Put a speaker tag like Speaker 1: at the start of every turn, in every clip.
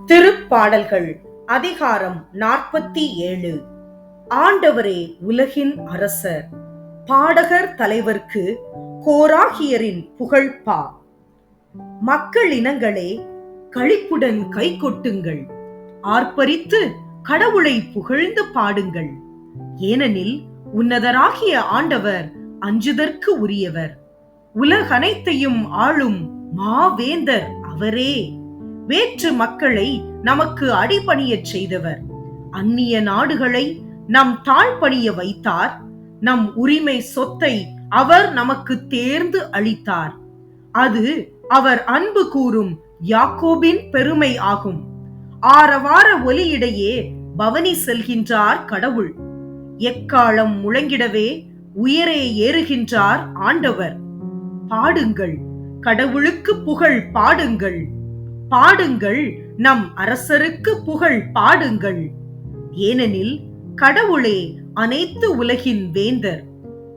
Speaker 1: திருப்பாடல்கள் அதிகாரம் 47. ஆண்டவரே உலகின் அரசர். பாடகர் தலைவர்க்கு கோராகியரின் புகழ்பா. மக்கள் இனங்களே, களிப்புடன் கை கொட்டுங்கள், ஆர்ப்பரித்து கடவுளை புகழ்ந்து பாடுங்கள். ஏனெனில் உன்னதராகிய ஆண்டவர் அஞ்சுதற்கு உரியவர். உலகனைத்தையும் ஆளும் மாவேந்தர் அவரே. வேற்று மக்களை நமக்கு அடிபணியச் செய்தவர். அந்நிய நாடுகளை நம் தாழ்பணிய வைத்தார். நம் உரிமை சொத்தை அவர் நமக்கு தேர்ந்து அளித்தார். அது அவர் அன்பு கூறும் யாக்கோபின் பெருமை ஆகும். ஆரவார ஒலியிடையே பவனி செல்கின்றார் கடவுள். எக்காலம் முழங்கிடவே உயரே ஏறுகின்றார் ஆண்டவர். பாடுங்கள், கடவுளுக்கு புகழ் பாடுங்கள். பாடுங்கள், நம் அரசருக்கு புகழ் பாடுங்கள். ஏனெனில் கடவுளே அனைத்து உலகின் வேந்தர்.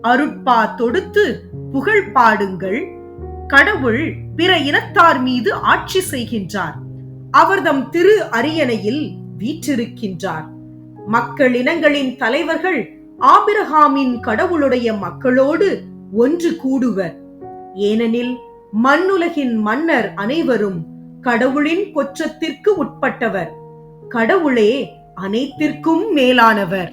Speaker 1: அருட்பா தொடுத்து புகழ் பாடுங்கள். கடவுள் பிற இனத்தார் மீது ஆட்சி செய்கின்றார். அவர்தம் திரு அரியணையில் வீற்றிருக்கின்றார். மக்கள் இனங்களின் தலைவர்கள் ஆபிரகாமின் கடவுளுடைய மக்களோடு ஒன்று கூடுவர். ஏனெனில் மண்ணுலகின் மன்னர் அனைவரும் கடவுளின் கொற்றத்திற்கு உட்பட்டவர். கடவுளே அனைத்திற்கும் மேலானவர்.